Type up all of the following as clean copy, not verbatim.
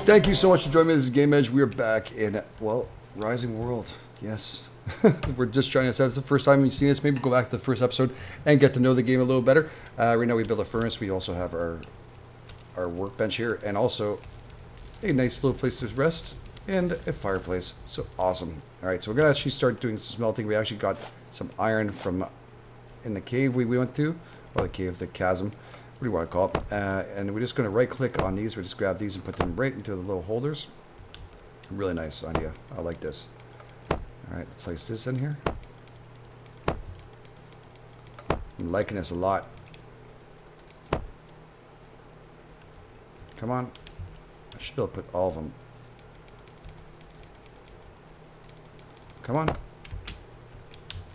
Thank you so much for joining me. This is Game Edge. We are back in, well, Rising World. Yes. We're just trying this out. It's the first time you've seen this. Maybe go back to the first episode and get to know the game a little better. Right now we build a furnace. We also have our workbench here and also a nice little place to rest and a fireplace. So awesome. All right, so we're going to actually start doing some smelting. We actually got some iron from in the cave we went to. Or the cave, the chasm. What do you want to call it? And we're just going to right click on these. We just grab these and put them right into the little holders. Really nice idea. I like this. Alright, place this in here. I'm liking this a lot. Come on. I should be able to put all of them. Come on.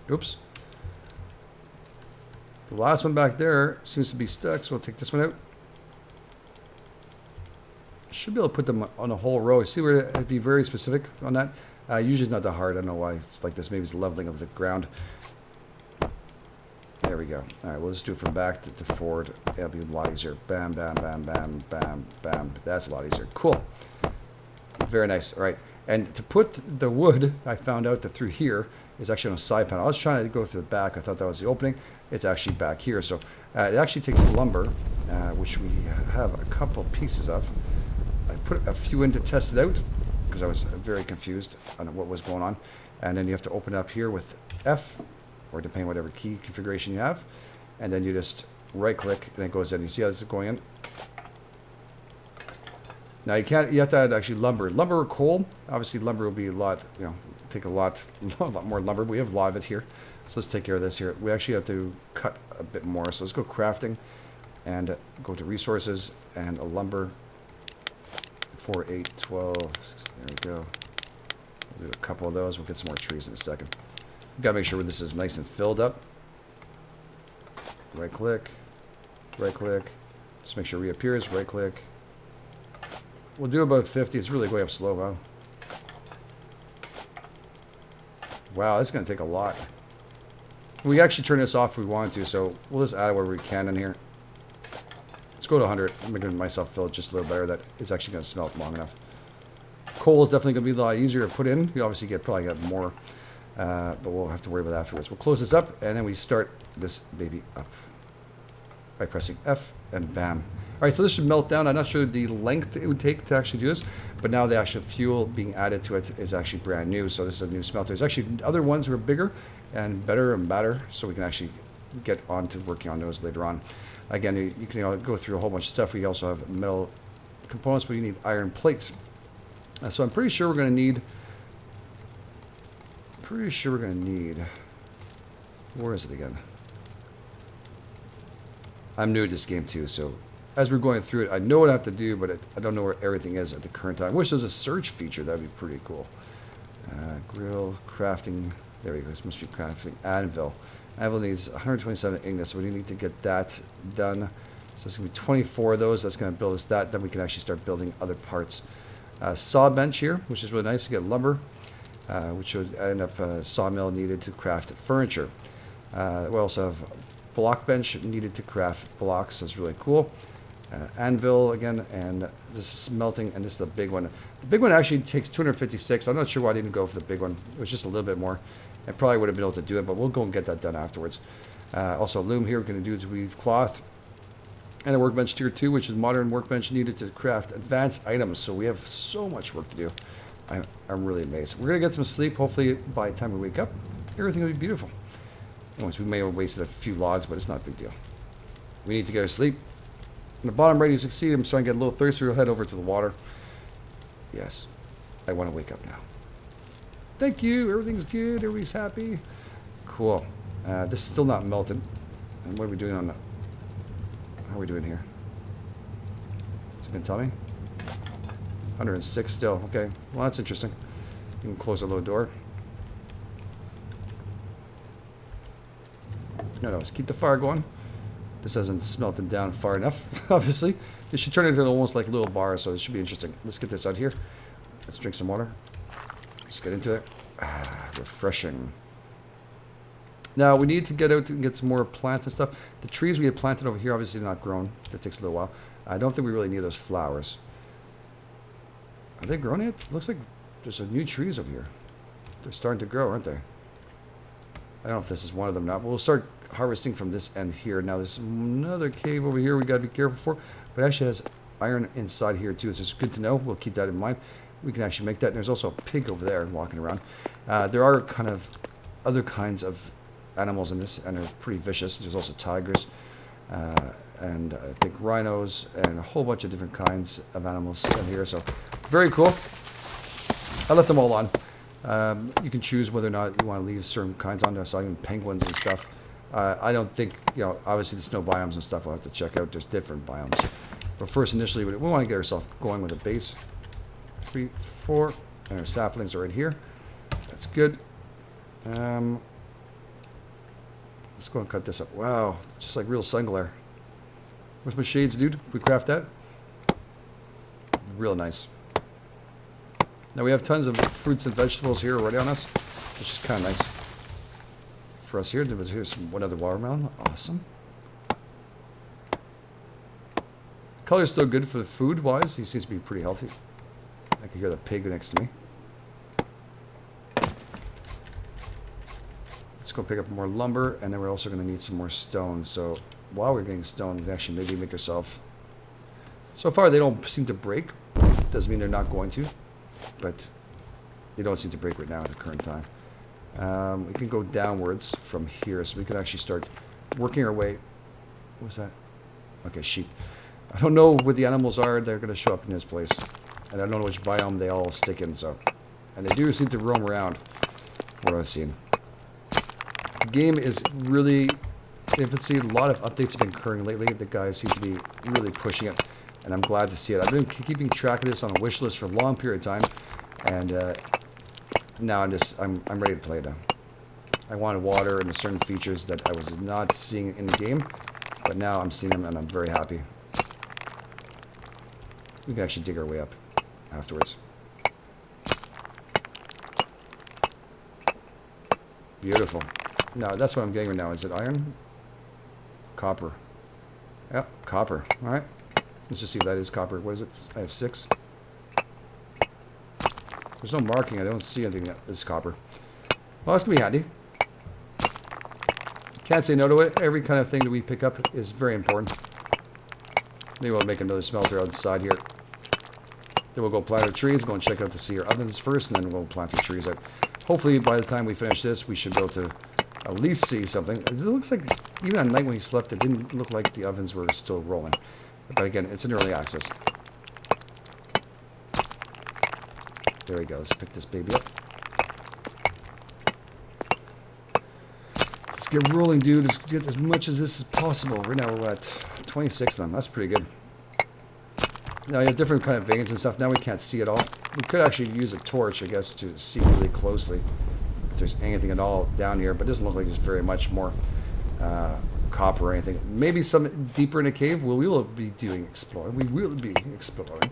Oops. The last one back there seems to be stuck, so we'll take this one out. I should be able to put them on a whole row. See where I'd be very specific on that? Usually it's not that hard. I don't know why it's like this. Maybe it's leveling of the ground. There we go. All right, we'll just do it from back to forward. It'll be a lot easier. Bam, bam, bam, bam, bam, bam. That's a lot easier. Cool. Very nice. All right. And to put the wood, I found out that through here is actually on a side panel. I was trying to go through the back. I thought that was the opening. It's actually back here. So it actually takes lumber, which we have a couple pieces of. I put a few in to test it out because I was very confused on what was going on. And then you have to open it up here with F, or depending on whatever key configuration you have. And then you just right click and it goes in. You see how this is going in? Now you have to add actually lumber. Lumber or coal, obviously lumber will be a lot, take a lot more lumber. We have a lot of it here. So let's take care of this here. We actually have to cut a bit more. So let's go crafting and go to resources and a lumber. 4, 8, 12, there we go. We'll do a couple of those. We'll get some more trees in a second. We've got to make sure this is nice and filled up. Right click, right click. Just make sure it reappears, right click. We'll do about 50. It's really going up slow, wow. Wow, that's going to take a lot. We can actually turn this off if we want to, so we'll just add it where we can in here. Let's go to 100. I'm making myself feel just a little better that it's actually going to smelt long enough. Coal is definitely going to be a lot easier to put in. We obviously probably get more, but we'll have to worry about that afterwards. We'll close this up, and then we start this baby up by pressing F, and bam. All right, so this should melt down. I'm not sure the length it would take to actually do this, but now the actual fuel being added to it is actually brand new. So this is a new smelter. There's actually other ones who are bigger and better and badder, so we can actually get on to working on those later on. Again, you can go through a whole bunch of stuff. We also have metal components, but you need iron plates. So I'm pretty sure we're going to need... Where is it again? I'm new to this game too, so as we're going through it, I know what I have to do, but I don't know where everything is at the current time. I wish there's a search feature. That'd be pretty cool. Grill, crafting. There we go. This must be crafting. Anvil. Anvil needs 127 Ignis, so we need to get that done. So it's going to be 24 of those. That's going to build us that. Then we can actually start building other parts. Saw bench here, which is really nice to get lumber, which would end up a sawmill needed to craft furniture. We also have block bench needed to craft blocks. That's really cool. Anvil again, and this is smelting, and this is the big one. The big one actually takes 256. I'm not sure why I didn't go for the big one. It was just a little bit more. I probably would have been able to do it, but we'll go and get that done afterwards. Also, loom here we're going to do is weave cloth. And a workbench tier 2, which is modern workbench needed to craft advanced items. So we have so much work to do. I'm really amazed. We're going to get some sleep. Hopefully, by the time we wake up, everything will be beautiful. Anyways, we may have wasted a few logs, but it's not a big deal. We need to get our sleep. On the bottom right, you succeed. I'm starting to get a little thirsty. We'll head over to the water. Yes, I want to wake up now. Thank you. Everything's good. Everybody's happy. Cool. This is still not melted. And what are we doing on that? How are we doing here? Is it going to tell me? 106 still. Okay. Well, that's interesting. You can close the low door. No, let's keep the fire going. This hasn't smelted down far enough, obviously. This should turn into almost like little bars, so this should be interesting. Let's get this out here. Let's drink some water. Let's get into it. Refreshing. Now, we need to get out and get some more plants and stuff. The trees we had planted over here, obviously not grown. That takes a little while. I don't think we really need those flowers. Are they growing yet? Looks like there's some new trees over here. They're starting to grow, aren't they? I don't know if this is one of them or not, but we'll start harvesting from this end here. Now there's another cave over here we got to be careful for, but it actually has iron inside here too, so it's good to know. We'll keep that in mind. We can actually make that. And there's also a pig over there walking around. There are kind of other kinds of animals in this, and they're pretty vicious. There's also tigers, and I think rhinos, and a whole bunch of different kinds of animals in here. So very cool. I left them all on. You can choose whether or not you want to leave certain kinds on there. So even penguins and stuff. I don't think, you know, obviously the snow biomes and stuff we'll have to check out. There's different biomes. But first, initially, we want to get ourselves going with a base. 3, 4, and our saplings are right here. That's good. Let's go and cut this up. Wow, just like real sun glare. Where's my shades, dude? We craft that? Real nice. Now we have tons of fruits and vegetables here already on us, which is kind of nice for us here. Here's one other watermelon. Awesome. Color's still good for the food-wise. He seems to be pretty healthy. I can hear the pig next to me. Let's go pick up more lumber, and then we're also going to need some more stone. So while we're getting stone, we can actually maybe make ourselves... So far, they don't seem to break. Doesn't mean they're not going to, but they don't seem to break right now at the current time. We can go downwards from here, so we can actually start working our way... What's that? Okay, sheep. I don't know what the animals are. They're going to show up in this place. And I don't know which biome they all stick in, so... And they do seem to roam around, from what I've seen. The game is really in infancy. A lot of updates have been occurring lately. The guys seem to be really pushing it, and I'm glad to see it. I've been keeping track of this on a wish list for a long period of time, and now I'm ready to play it now. I wanted water and certain features that I was not seeing in the game, but now I'm seeing them, and I'm very happy. We can actually dig our way up afterwards. Beautiful. Now, that's what I'm getting right now. Is it iron? Copper. Yep, copper. Alright. Let's just see if that is copper. What is it? I have 6. There's no marking. I don't see anything that is copper. Well, that's going to be handy. Can't say no to it. Every kind of thing that we pick up is very important. Maybe we'll make another smelter outside here. Then we'll go plant our trees, go and check out to see our ovens first, and then we'll plant our trees out. Hopefully, by the time we finish this, we should be able to at least see something. It looks like, even at night when we slept, it didn't look like the ovens were still rolling. But again, it's an early access. There we go. Let's pick this baby up. Let's get rolling, dude. Let's get as much as this is possible. Right now, we're at 26 of them. That's pretty good. Now, you have different kind of veins and stuff. Now we can't see it all. We could actually use a torch, I guess, to see really closely if there's anything at all down here. But it doesn't look like there's very much more copper or anything. Maybe some deeper in a cave. We will be doing exploring. We will be exploring.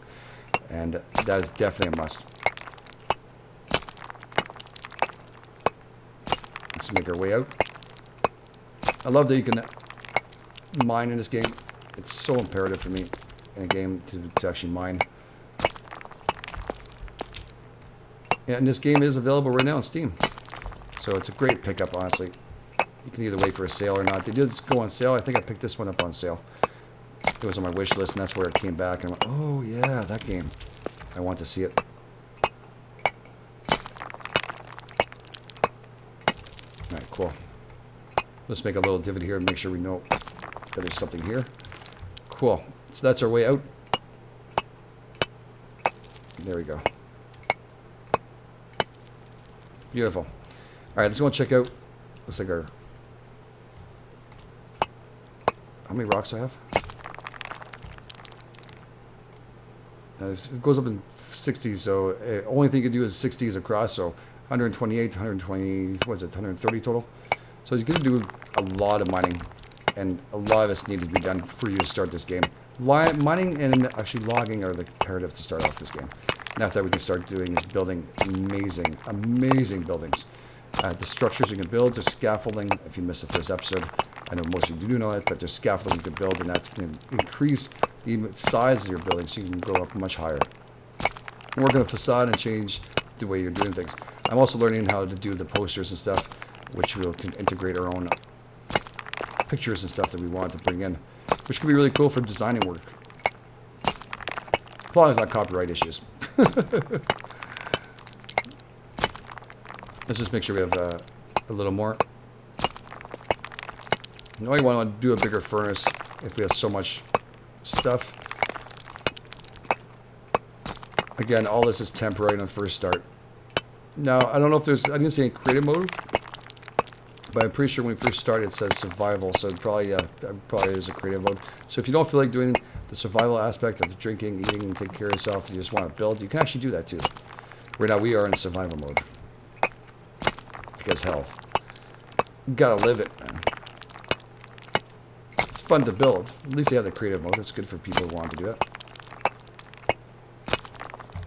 And that is definitely a must. Let's make our way out. I love that you can mine in this game. It's so imperative for me in a game to actually mine. And this game is available right now on Steam. So it's a great pickup, honestly. You can either wait for a sale or not. They did go on sale. I think I picked this one up on sale. It was on my wish list, and that's where it came back. And I went, oh, yeah, that game. I want to see it. Alright, cool. Let's make a little divot here and make sure we know that there's something here. Cool. So that's our way out. There we go. Beautiful. Alright, let's go and check out. Looks like our... How many rocks do I have? It goes up in 60, so only thing you can do is 60s across, so 128 to 120, what is it, 130 total? So you can do a lot of mining, and a lot of this needs to be done for you to start this game. Mining and actually logging are the imperative to start off this game. And after that, we can start doing is building amazing, amazing buildings. The structures you can build, there's scaffolding. If you missed the first episode, I know most of you do know it, but there's scaffolding you can build, and that's going to increase the size of your building so you can go up much higher. can work on a facade and change the way you're doing things. I'm also learning how to do the posters and stuff, which we can integrate our own pictures and stuff that we want to bring in, which could be really cool for designing work. As long as not copyright issues. Let's just make sure we have a little more. You know, you want to do a bigger furnace if we have so much stuff. Again, all this is temporary on the first start. Now, I don't know if there's, I didn't see any creative mode, but I'm pretty sure when we first started it says survival, so it probably is a creative mode. So if you don't feel like doing the survival aspect of drinking, eating, and taking care of yourself, you just want to build, you can actually do that too. Right now we are in survival mode. Because hell, you gotta live it, man. It's fun to build. At least you have the creative mode. It's good for people who want to do it.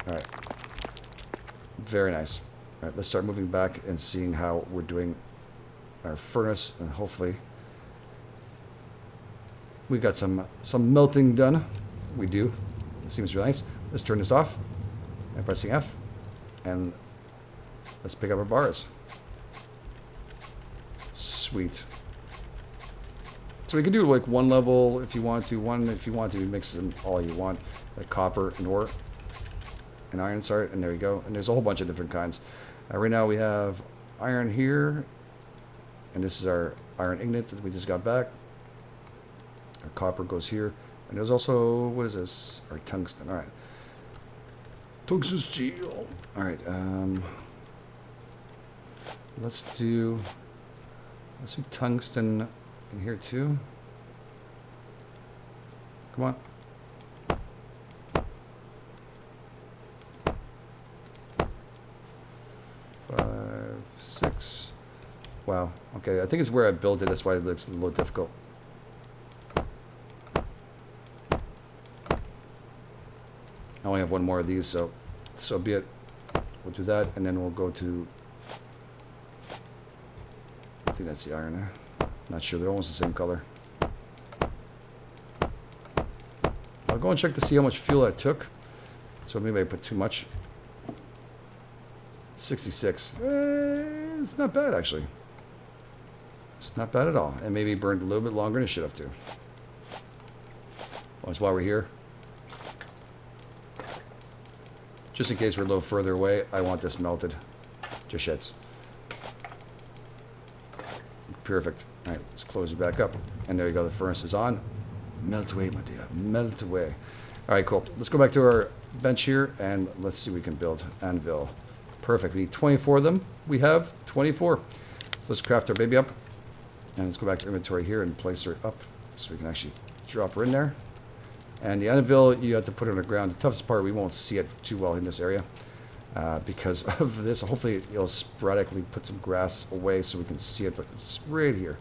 Alright. Very nice. Alright, let's start moving back and seeing how we're doing our furnace, and hopefully we got some melting done. We do. It seems really nice. Let's turn this off by pressing F, and let's pick up our bars. Sweet. So we can do like one level if you want to, one if you want to, mix them all you want, like copper and ore and iron, sorry, and there you go. And there's a whole bunch of different kinds. Right now we have iron here, and this is our iron ingot that we just got back. Our copper goes here, and there's also, what is this? Our tungsten. All right, tungsten steel. All right, let's do tungsten in here too. Come on. Six. Wow. Okay, I think it's where I built it. That's why it looks a little difficult. I only have one more of these, so be it. We'll do that, and then we'll go to, I think that's the iron there. Not sure. They're almost the same color. I'll go and check to see how much fuel I took. So maybe I put too much. 66. It's not bad, actually. It's not bad at all. And maybe burned a little bit longer than it should have to. Well, that's why we're here. Just in case we're a little further away, I want this melted. Just shits. Perfect. All right, let's close it back up. And there you go. The furnace is on. Melt away, my dear. Melt away. All right, cool. Let's go back to our bench here, and let's see what we can build. Anvil. Perfect. We need 24 of them. We have 24. So let's craft our baby up. And let's go back to inventory here and place her up so we can actually drop her in there. And the anvil, you have to put it on the ground. The toughest part, we won't see it too well in this area because of this. Hopefully, it'll sporadically put some grass away so we can see it, but it's right here.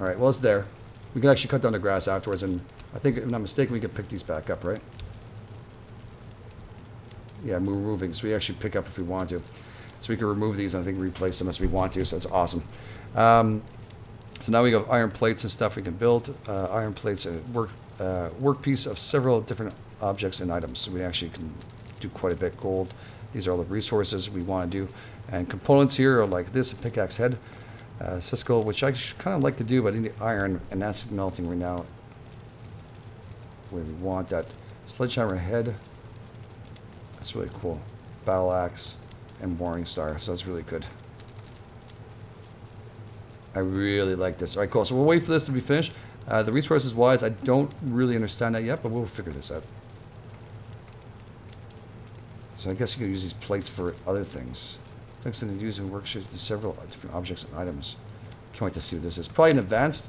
All right, well, it's there. We can actually cut down the grass afterwards, and I think, if I'm not mistaken, we can pick these back up, right? Yeah, we're moving, so we actually pick up if we want to. So we can remove these and I think replace them as we want to, so it's awesome. So now we got iron plates and stuff we can build. Iron plates, a workpiece of several different objects and items. So we actually can do quite a bit. Gold, these are all the resources we want to do. And components here are like this, a pickaxe head. Siskel, which I kind of like to do, but I need iron, and that's melting right now. Where we want that. Sledgehammer head. That's really cool. Battle axe and Morning Star, so that's really good. I really like this. All right, cool. So we'll wait for this to be finished. The resources wise, I don't really understand that yet, but we'll figure this out. So I guess you could use these plates for other things. Thanks to the use in worksheets to several different objects and items. Can't wait to see what this is. Probably an advanced.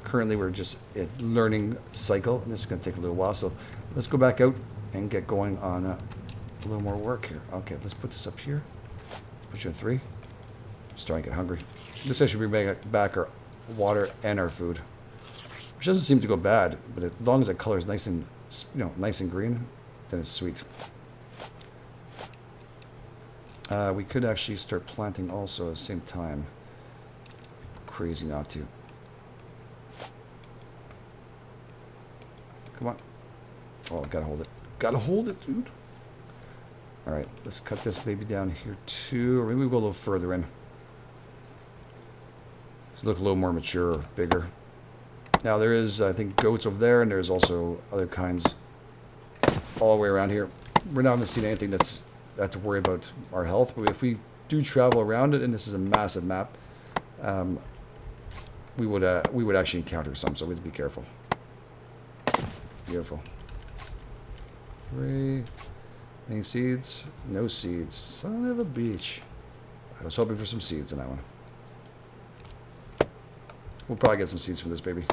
Currently, we're just at learning cycle, and this is going to take a little while. So let's go back out and get going on a little more work here. Okay, let's put this up here. Put you in 3. I'm starting to get hungry. This should bring back our water and our food, which doesn't seem to go bad. But as long as the color is nice and nice and green, then it's sweet. We could actually start planting also at the same time. Crazy not to. Oh, gotta hold it. Gotta hold it, dude. Alright, let's cut this baby down here too. Or maybe we go a little further in. Let's look a little more mature, bigger. Now there is, I think, goats over there, and there's also other kinds all the way around here. We're not going to see anything that have to worry about our health, but if we do travel around it, and this is a massive map, we would actually encounter some, so we have to be careful. Beautiful. 3. Any seeds? No seeds. Son of a beach. I was hoping for some seeds in that one. We'll probably get some seeds from this baby.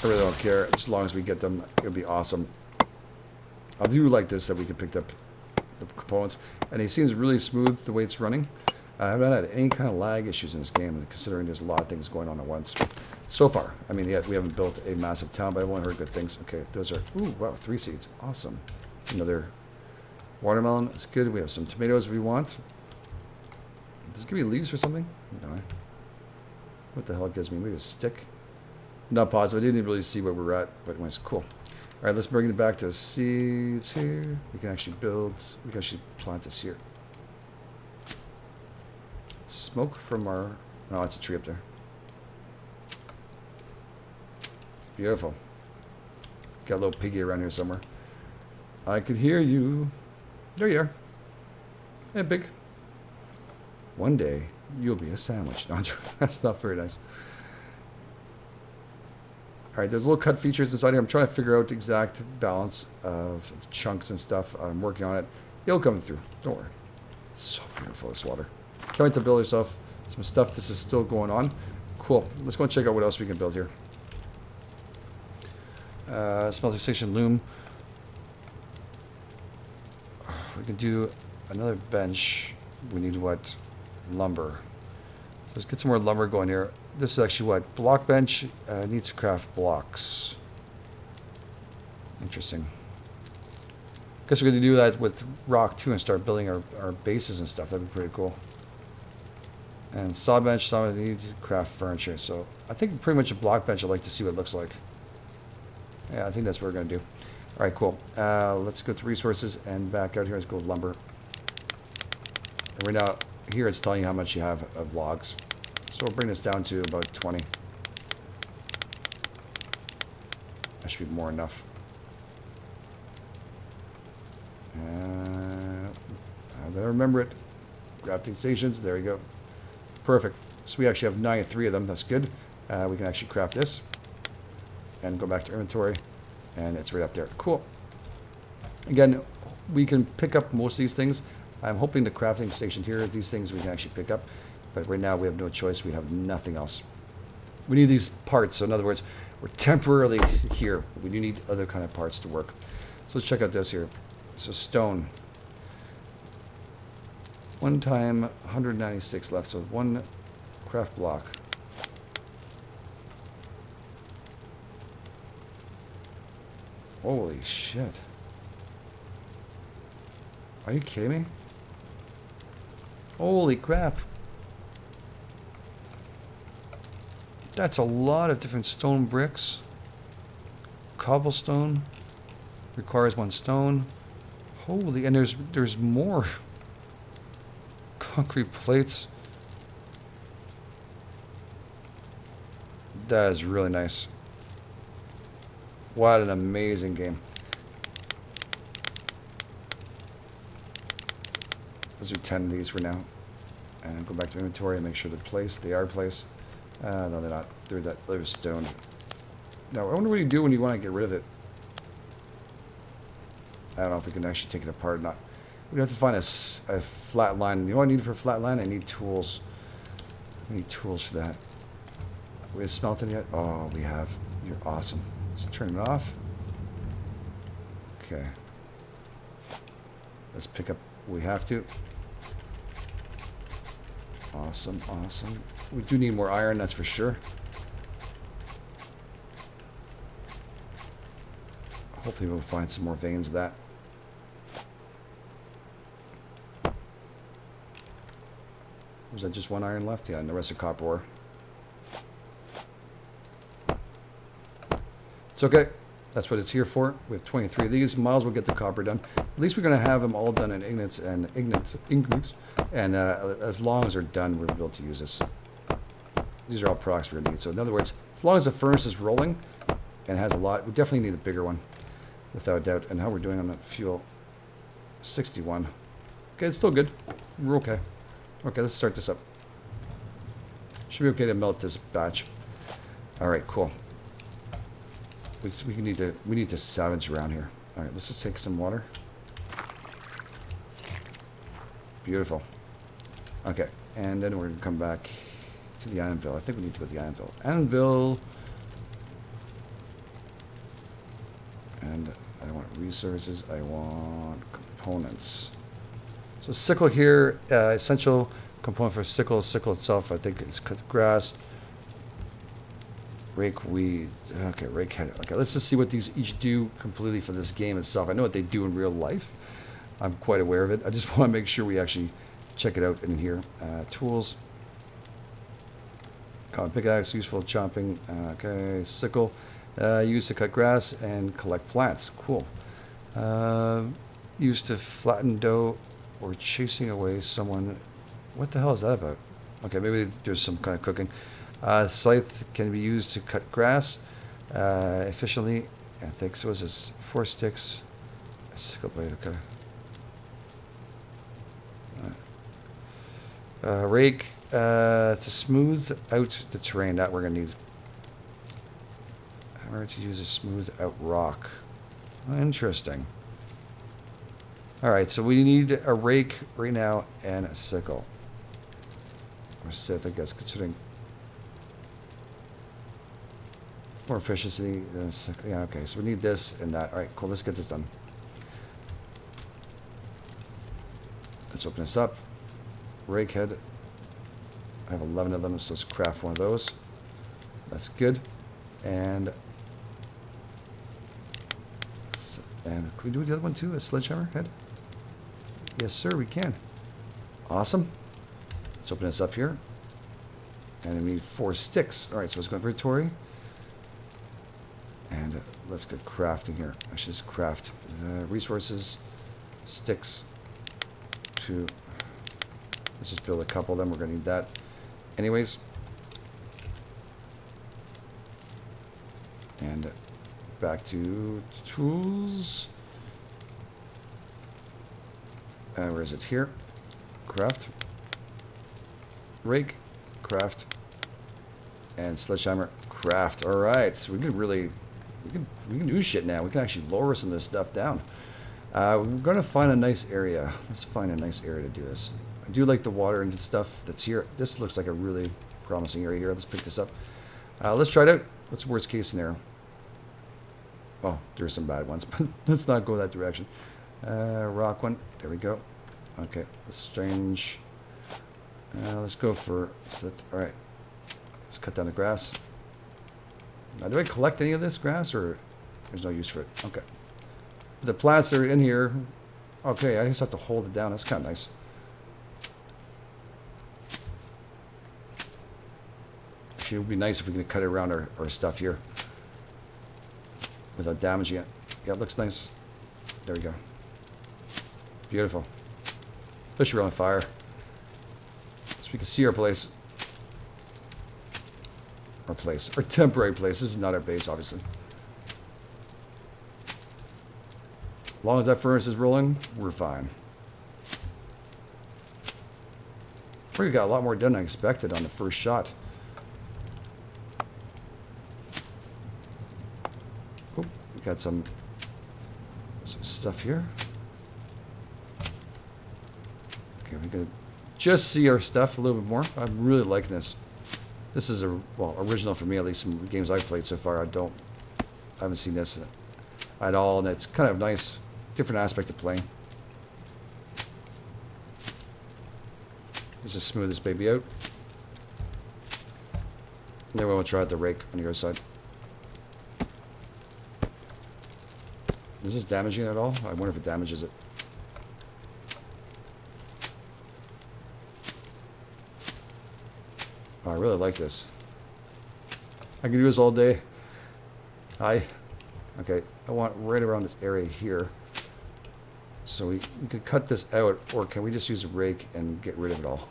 I really don't care. As long as we get them, it'll be awesome. I do like this, that we can pick up the components. And it seems really smooth the way it's running. I haven't had any kind of lag issues in this game, considering there's a lot of things going on at once. So far. I mean, yeah, we haven't built a massive town, but I've only heard good things. Okay, those are... Ooh, wow, 3 seeds. Awesome. Another watermelon. It's good. We have some tomatoes if we want. Does it give me leaves or something? No. What the hell it gives me? Maybe a stick? Not positive. I didn't really see where we were at, but anyways, cool. Alright, let's bring it back to seeds here. We can actually build... We can actually plant this here. Smoke from our... No, it's a tree up there. Beautiful. Got a little piggy around here somewhere. I could hear you. There you are. Hey, pig. One day, you'll be a sandwich. No, that's not very nice. Alright, there's little cut features inside here. I'm trying to figure out the exact balance of chunks and stuff. I'm working on it. It'll come through. Don't worry. It's so beautiful, this water. Can't wait to build yourself some stuff. This is still going on. Cool. Let's go and check out what else we can build here. Smelting station loom. We can do another bench. We need what? Lumber. So let's get some more lumber going here. This is actually what? Block bench. Needs to craft blocks. Interesting. Guess we're going to do that with rock too and start building our bases and stuff. That'd be pretty cool. And saw bench, saw need to craft furniture. So I think pretty much a block bench. I'd like to see what it looks like. Yeah, I think that's what we're going to do. All right, cool. Let's go to resources and back out here. Let's go with lumber. And right now, here it's telling you how much you have of logs. So we'll bring this down to about 20. That should be more enough. I better remember it. Crafting stations. There you go. Perfect. So we actually have 93 of them. That's good. We can actually craft this. And go back to inventory. And it's right up there. Cool. Again, we can pick up most of these things. I'm hoping the crafting station here, these things we can actually pick up. But right now we have no choice. We have nothing else. We need these parts. So in other words, we're temporarily here. We do need other kind of parts to work. So let's check out this here. So stone. One time, 196 left. So one craft block. Holy shit. Are you kidding me? Holy crap. That's a lot of different stone bricks. Cobblestone requires 1 stone. Holy, and there's more. Concrete plates. That is really nice. What an amazing game. Let's do 10 of these for now. And go back to inventory and make sure they're placed. They are placed. No, they're not. They're stone. Now, I wonder what you do when you want to get rid of it. I don't know if we can actually take it apart or not. We have to find a flat line. You know what I need for a flat line? I need tools. I need tools for that. We have smelted yet? Oh, we have. You're awesome. Let's turn it off. Okay. Let's pick up what we have to. Awesome, awesome. We do need more iron, that's for sure. Hopefully we'll find some more veins of that. Was that just 1 iron left? Yeah, and the rest are copper ore. It's okay. That's what it's here for. We have 23 of these. Miles will get the copper done. At least we're going to have them all done in ingots. And as long as they're done, we'll be able to use this. These are all products we're going to need. So in other words, as long as the furnace is rolling and has a lot, we definitely need a bigger one, without a doubt. And how we're doing on the fuel, 61. Okay, it's still good. We're okay. Okay, let's start this up. Should be okay to melt this batch. All right, cool. We need to savage around here. All right, let's just take some water. Beautiful. Okay, and then we're gonna come back to the anvil. I think we need to go to the anvil. Anvil. And I don't want resources. I want components. So sickle here, essential component for sickle. Sickle itself, I think, is cut grass. Rake weed. Okay, rake head. Okay, let's just see what these each do completely for this game itself. I know what they do in real life. I'm quite aware of it. I just want to make sure we actually check it out in here. Tools. Common pickaxe, useful chopping. Okay, sickle. Used to cut grass and collect plants. Cool. Used to flatten dough or chasing away someone. What the hell is that about? Okay, maybe there's some kind of cooking. Scythe can be used to cut grass efficiently. I think so. Is this 4 sticks? A sickle blade. Okay. Rake to smooth out the terrain. That we're gonna need. Hammer to use a smooth out rock. Interesting. All right, so we need a rake right now and a sickle. Or scythe, I guess, considering more efficiency than a sickle. Yeah, okay, so we need this and that. All right, cool, let's get this done. Let's open this up. Rake head. I have 11 of them, so let's craft one of those. That's good. And can we do the other one too? A sledgehammer head? Yes, sir, we can. Awesome. Let's open this up here. And we need 4 sticks. All right, so let's go inventory. And let's get crafting here. I should just craft resources, sticks, 2. Let's just build a couple of them. We're going to need that anyways. And back to tools. Where is it? Here. Craft. Rake. Craft. And sledgehammer. Craft. All right. So we can really, we can do shit now. We can actually lower some of this stuff down. We're going to find a nice area. Let's find a nice area to do this. I do like the water and stuff that's here. This looks like a really promising area here. Let's pick this up. Let's try it out. What's the worst case scenario? Oh, there's some bad ones, but let's not go that direction. Rock one. There we go. Okay, let's change. Let's go for... All right. Let's cut down the grass. Now, do I collect any of this grass, or there's no use for it? Okay. The plants are in here. Okay, I just have to hold it down. That's kind of nice. Actually, it would be nice if we could cut it around our stuff here without damaging it. Yeah, it looks nice. There we go. Beautiful. Push her on fire. So we can see our place. Our place. Our temporary place. This is not our base, obviously. As long as that furnace is rolling, we're fine. We got a lot more done than I expected on the first shot. Oh, we got some stuff here. Okay, we can just see our stuff a little bit more. I'm really liking this. This is original for me, at least some games I've played so far. I haven't seen this at all, and it's kind of nice, different aspect of playing. Let's just smooth this baby out. And then we'll try out the rake on the other side. Is this damaging it at all? I wonder if it damages it. Oh, I really like this. I can do this all day. Okay, I want right around this area here. So we could cut this out, or can we just use a rake and get rid of it all?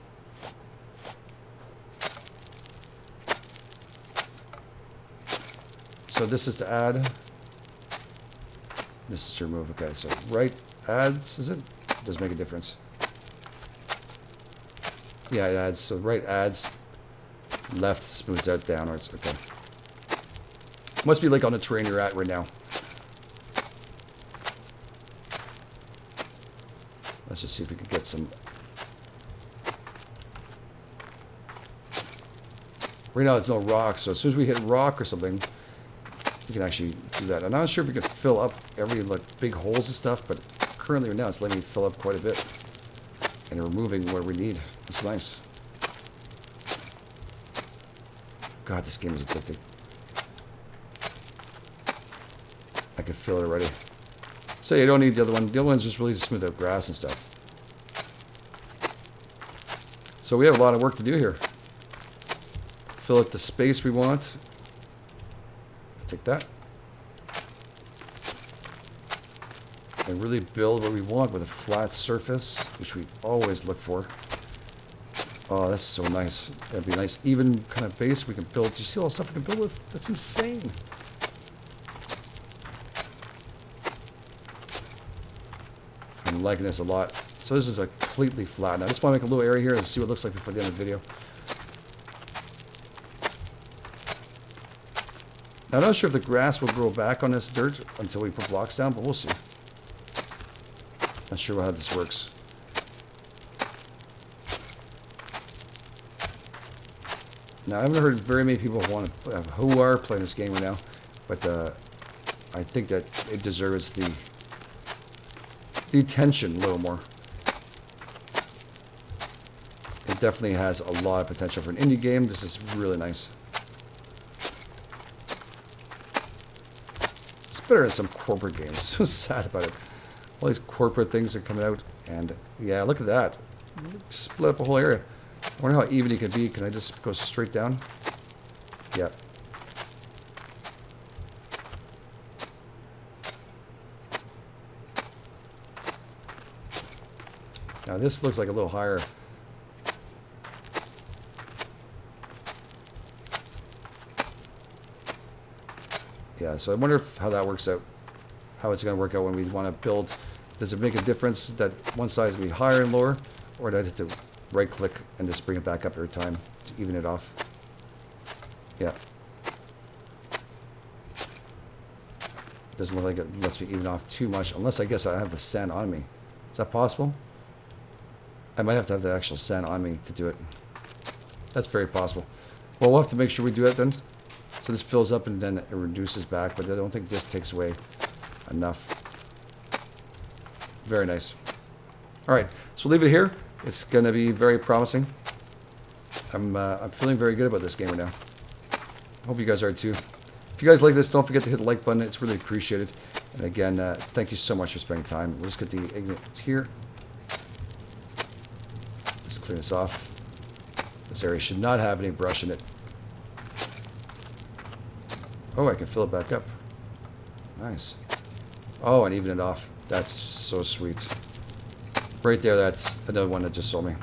So this is to add. This is to remove. Okay, so right adds, is it? Does make a difference. Yeah, it adds. So right adds, left smooths out downwards. Okay. Must be like on the terrain you're at right now. Let's just see if we can get some. Right now there's no rock, so as soon as we hit rock or something, we can actually do that. I'm not sure if we can fill up every like big holes and stuff, but currently right now it's letting me fill up quite a bit and removing where we need. It's nice. God, this game is addicting. I can feel it already. So you don't need the other one. The other one's just really to smooth out grass and stuff. So we have a lot of work to do here. Fill out the space we want. Take that. And really build what we want with a flat surface, which we always look for. Oh, that's so nice. That'd be a nice, even kind of base we can build. Do you see all the stuff we can build with? That's insane. I'm liking this a lot. So this is like completely flat. Now I just want to make a little area here and see what it looks like before the end of the video. Now, I'm not sure if the grass will grow back on this dirt until we put blocks down, but we'll see. Not sure how this works. Now, I haven't heard very many people who are playing this game right now, but I think that it deserves the attention a little more. It definitely has a lot of potential for an indie game. This is really nice. It's better than some corporate games. So sad about it. All these corporate things are coming out, and yeah, look at that. Split up a whole area. I wonder how even it can be. Can I just go straight down? Yeah. Now this looks like a little higher. Yeah, so I wonder how that works out. How it's going to work out when we want to build. Does it make a difference that one side is going to be higher and lower? Or do I have to right click and just bring it back up every time to even it off? Yeah. Doesn't look like it lets me even off too much, unless I guess I have the sand on me. Is that possible? I might have to have the actual sand on me to do it. That's very possible. Well, we'll have to make sure we do it then. So this fills up and then it reduces back, but I don't think this takes away enough. Very nice. All right, so leave it here. It's going to be very promising. I'm feeling very good about this game right now. I hope you guys are too. If you guys like this, don't forget to hit the like button. It's really appreciated. And again, thank you so much for spending time. We'll just get the ignites here. Let's clean this off. This area should not have any brush in it. Oh, I can fill it back up. Nice. Oh, and even it off. That's so sweet. Right there, that's another one that just sold me.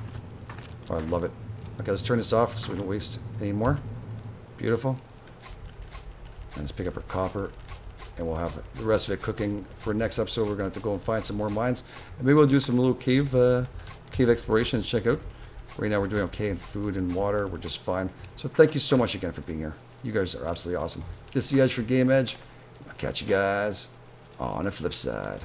Oh, I love it. Okay, let's turn this off so we don't waste any more. Beautiful. And let's pick up our copper. And we'll have the rest of it cooking. For next episode, we're going to have to go and find some more mines. And maybe we'll do some little cave exploration and check out. Right now, we're doing okay in food and water. We're just fine. So thank you so much again for being here. You guys are absolutely awesome. This is the Edge for Game Edge. I'll catch you guys on the flip side.